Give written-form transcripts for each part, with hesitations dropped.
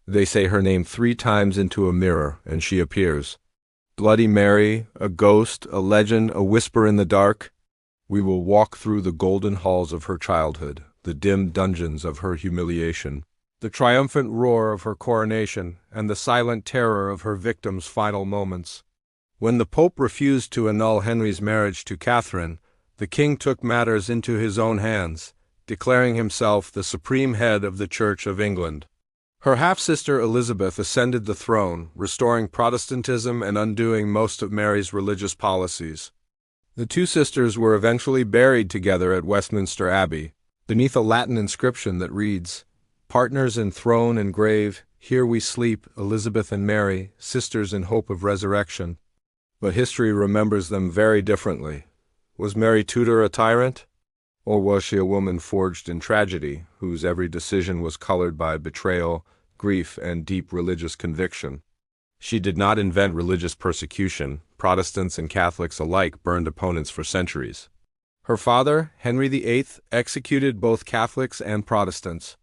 They say her name 3 times into a mirror, and she appears. Bloody Mary, a ghost, a legend, a whisper in the dark. We will walk through the golden halls of her childhood, the dim dungeons of her humiliation, the triumphant roar of her coronation, and the silent terror of her victims' final moments. When the Pope refused to annul Henry's marriage to Catherine, the king took matters into his own hands, declaring himself the supreme head of the Church of England. Her half-sister Elizabeth ascended the throne, restoring Protestantism and undoing most of Mary's religious policies. The two sisters were eventually buried together at Westminster Abbey, beneath a Latin inscription that reads, "Partners in throne and grave, here we sleep, Elizabeth and Mary, sisters in hope of resurrection." But history remembers them very differently. Was Mary Tudor a tyrant? Or was she a woman forged in tragedy, whose every decision was colored by betrayal, grief, and deep religious conviction? She did not invent religious persecution. Protestants and Catholics alike burned opponents for centuries. Her father, Henry VIII, executed both Catholics and Protestants.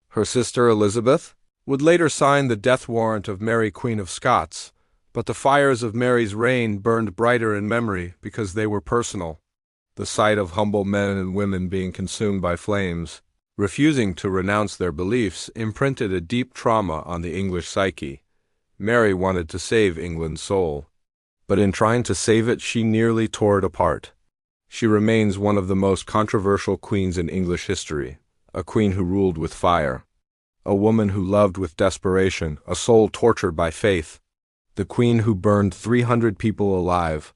Her sister Elizabeth would later sign the death warrant of Mary, Queen of Scots, but the fires of Mary's reign burned brighter in memory because they were personal. The sight of humble men and women being consumed by flames, refusing to renounce their beliefs, imprinted a deep trauma on the English psyche. Mary wanted to save England's soul, but in trying to save it, she nearly tore it apart. She remains one of the most controversial queens in English history, a queen who ruled with fire, a woman who loved with desperation, a soul tortured by faith, the queen who burned 300 people alive.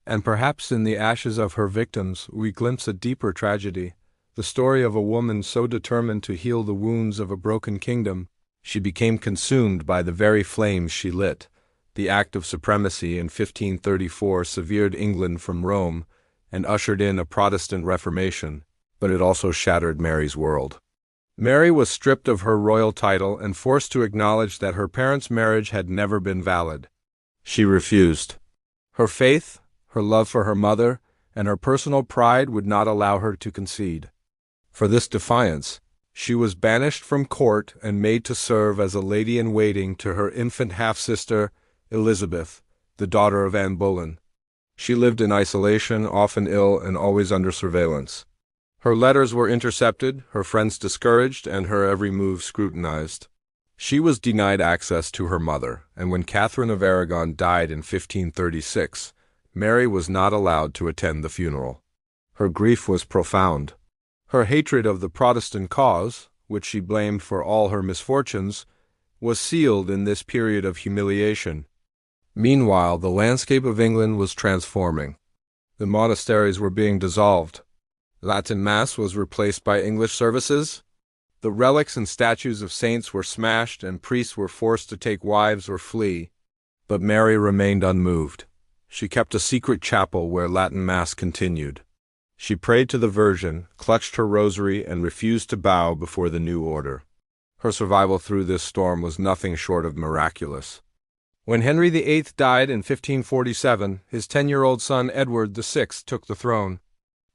And perhaps in the ashes of her victims we glimpse a deeper tragedy, the story of a woman so determined to heal the wounds of a broken kingdom, she became consumed by the very flames she lit. The Act of Supremacy in 1534 severed England from Rome and ushered in a Protestant Reformation, but it also shattered Mary's world. Mary was stripped of her royal title and forced to acknowledge that her parents' marriage had never been valid. She refused. Her faith, her love for her mother, and her personal pride would not allow her to concede. For this defiance, she was banished from court and made to serve as a lady-in-waiting to her infant half-sister, Elizabeth, the daughter of Anne Boleyn. She lived in isolation, often ill, and always under surveillance. Her letters were intercepted, her friends discouraged, and her every move scrutinized. She was denied access to her mother, and when Catherine of Aragon died in 1536, Mary was not allowed to attend the funeral. Her grief was profound. Her hatred of the Protestant cause, which she blamed for all her misfortunes, was sealed in this period of humiliation. Meanwhile, the landscape of England was transforming. The monasteries were being dissolved. Latin Mass was replaced by English services. The relics and statues of saints were smashed, and priests were forced to take wives or flee. But Mary remained unmoved. She kept a secret chapel where Latin Mass continued. She prayed to the Virgin, clutched her rosary, and refused to bow before the new order. Her survival through this storm was nothing short of miraculous. When Henry VIII died in 1547, his 10-year-old son Edward VI took the throne.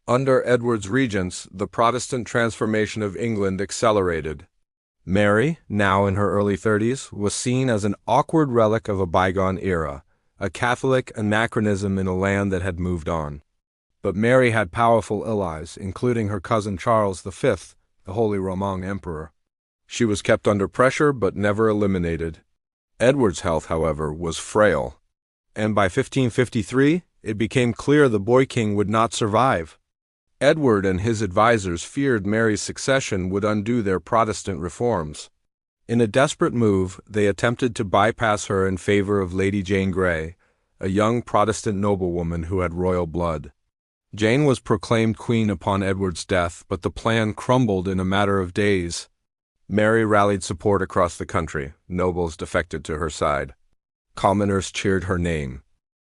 Under Edward's regents, the Protestant transformation of England accelerated. Mary, now in her early 30s, was seen as an awkward relic of a bygone era, a Catholic anachronism in a land that had moved on. But Mary had powerful allies, including her cousin Charles V, the Holy Roman Emperor. She was kept under pressure but never eliminated. Edward's health, however, was frail, and by 1553 it became clear the boy king would not survive. Edward and his advisors feared Mary's succession would undo their Protestant reforms. In a desperate move, they attempted to bypass her in favor of Lady Jane Grey, a young Protestant noblewoman who had royal blood. Jane was proclaimed queen upon Edward's death, but the plan crumbled in a matter of days. Mary rallied support across the country. Nobles defected to her side. Commoners cheered her name.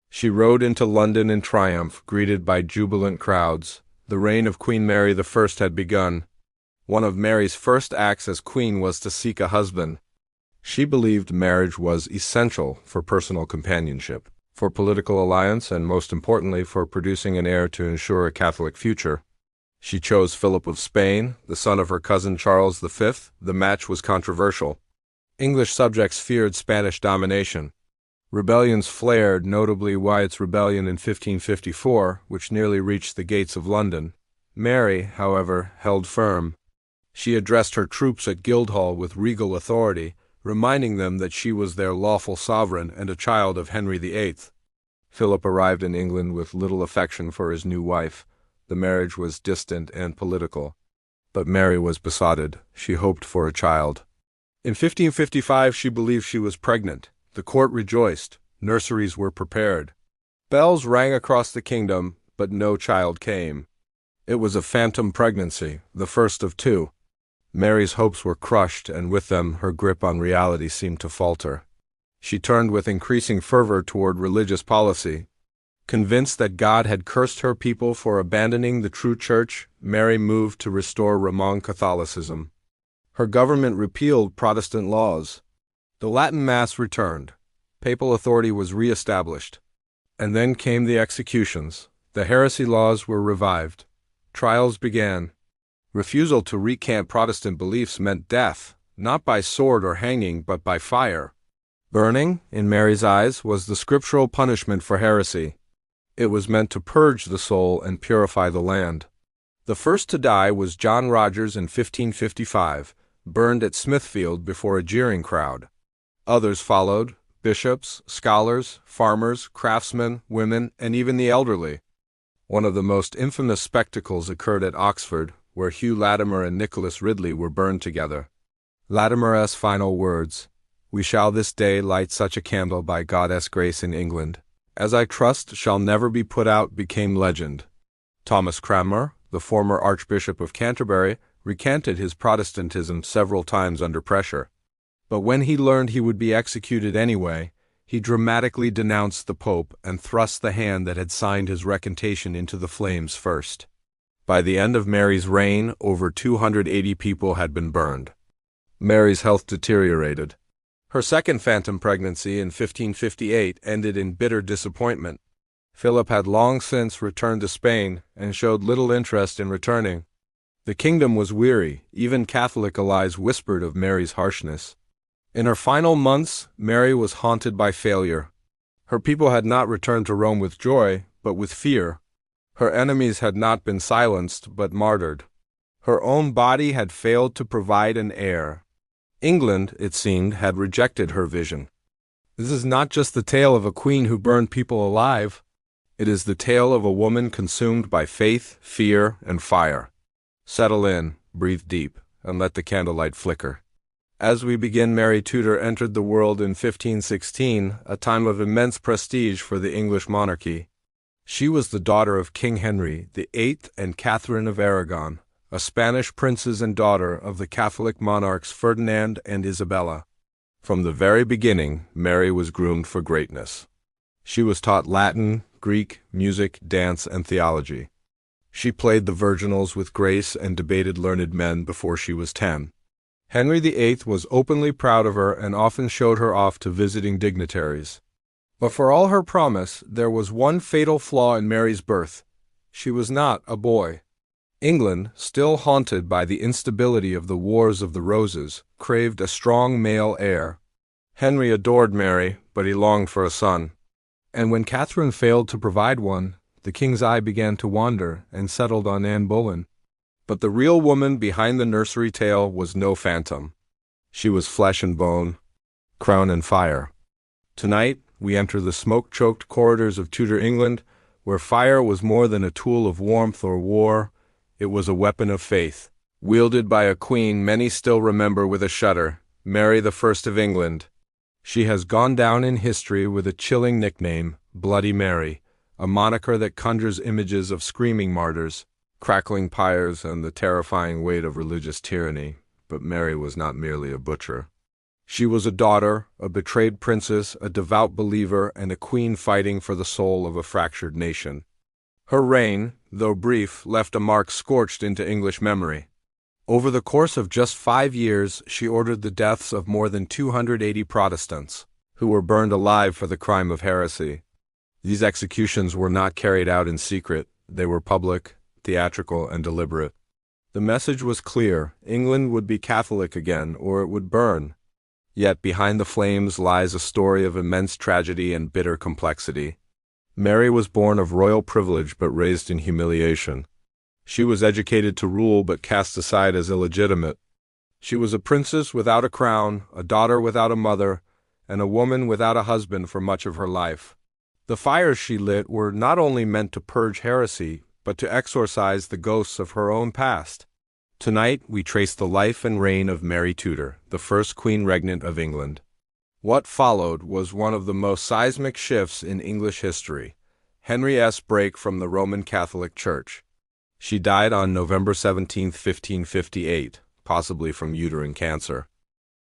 She rode into London in triumph, greeted by jubilant crowds. The reign of Queen Mary I had begun. One of Mary's first acts as queen was to seek a husband. She believed marriage was essential for personal companionship, for political alliance, and most importantly, for producing an heir to ensure a Catholic future. She chose Philip of Spain, the son of her cousin Charles V. The match was controversial. English subjects feared Spanish domination. Rebellions flared, notably Wyatt's rebellion in 1554, which nearly reached the gates of London. Mary, however, held firm. She addressed her troops at Guildhall with regal authority, reminding them that she was their lawful sovereign and a child of Henry VIII. Philip arrived in England with little affection for his new wife. The marriage was distant and political. But Mary was besotted. She hoped for a child. In 1555 she believed she was pregnant. The court rejoiced. Nurseries were prepared. Bells rang across the kingdom, but no child came. It was a phantom pregnancy, the first of two. Mary's hopes were crushed, and with them her grip on reality seemed to falter. She turned with increasing fervor toward religious policy. Convinced that God had cursed her people for abandoning the true church, Mary moved to restore Roman Catholicism. Her government repealed Protestant laws. The Latin Mass returned. Papal authority was re-established. And then came the executions. The heresy laws were revived. Trials began. Refusal to recant Protestant beliefs meant death, not by sword or hanging, but by fire. Burning, in Mary's eyes, was the scriptural punishment for heresy. It was meant to purge the soul and purify the land. The first to die was John Rogers in 1555, burned at Smithfield before a jeering crowd. Others followed: bishops, scholars, farmers, craftsmen, women, and even the elderly. One of the most infamous spectacles occurred at Oxford, where Hugh Latimer and Nicholas Ridley were burned together. Latimer's final words: "We shall this day light such a candle by God's grace in England, as I trust shall never be put out," became legend. Thomas Cranmer, the former Archbishop of Canterbury, recanted his Protestantism several times under pressure. But when he learned he would be executed anyway, he dramatically denounced the Pope and thrust the hand that had signed his recantation into the flames first. By the end of Mary's reign, over 280 people had been burned. Mary's health deteriorated. Her second phantom pregnancy in 1558 ended in bitter disappointment. Philip had long since returned to Spain and showed little interest in returning. The kingdom was weary. Even Catholic allies whispered of Mary's harshness. In her final months, Mary was haunted by failure. Her people had not returned to Rome with joy, but with fear. Her enemies had not been silenced, but martyred. Her own body had failed to provide an heir. England, it seemed, had rejected her vision. This is not just the tale of a queen who burned people alive. It is the tale of a woman consumed by faith, fear, and fire. Settle in, breathe deep, and let the candlelight flicker. As we begin, Mary Tudor entered the world in 1516, a time of immense prestige for the English monarchy. She was the daughter of King Henry VIII and Catherine of Aragon, a Spanish princess and daughter of the Catholic monarchs Ferdinand and Isabella. From the very beginning, Mary was groomed for greatness. She was taught Latin, Greek, music, dance, and theology. She played the virginals with grace and debated learned men before she was 10. Henry VIII was openly proud of her and often showed her off to visiting dignitaries. But for all her promise, there was one fatal flaw in Mary's birth. She was not a boy. England, still haunted by the instability of the Wars of the Roses, craved a strong male heir. Henry adored Mary, but he longed for a son. And when Catherine failed to provide one, the king's eye began to wander and settled on Anne Boleyn. But the real woman behind the nursery tale was no phantom. She was flesh and bone, crown and fire. Tonight, we enter the smoke-choked corridors of Tudor England, where fire was more than a tool of warmth or war. It was a weapon of faith. Wielded by a queen many still remember with a shudder, Mary the First of England. She has gone down in history with a chilling nickname, Bloody Mary, a moniker that conjures images of screaming martyrs, crackling pyres, and the terrifying weight of religious tyranny. But Mary was not merely a butcher. She was a daughter, a betrayed princess, a devout believer, and a queen fighting for the soul of a fractured nation. Her reign, though brief, left a mark scorched into English memory. Over the course of just 5 years, she ordered the deaths of more than 280 Protestants, who were burned alive for the crime of heresy. These executions were not carried out in secret. They were public, theatrical, and deliberate. The message was clear: England would be Catholic again, or it would burn. Yet behind the flames lies a story of immense tragedy and bitter complexity. Mary was born of royal privilege but raised in humiliation. She was educated to rule but cast aside as illegitimate. She was a princess without a crown, a daughter without a mother, and a woman without a husband for much of her life. The fires she lit were not only meant to purge heresy, but to exorcise the ghosts of her own past. Tonight, we trace the life and reign of Mary Tudor, the first Queen Regnant of England. What followed was one of the most seismic shifts in English history: Henry's break from the Roman Catholic Church. She died on November 17, 1558, possibly from uterine cancer.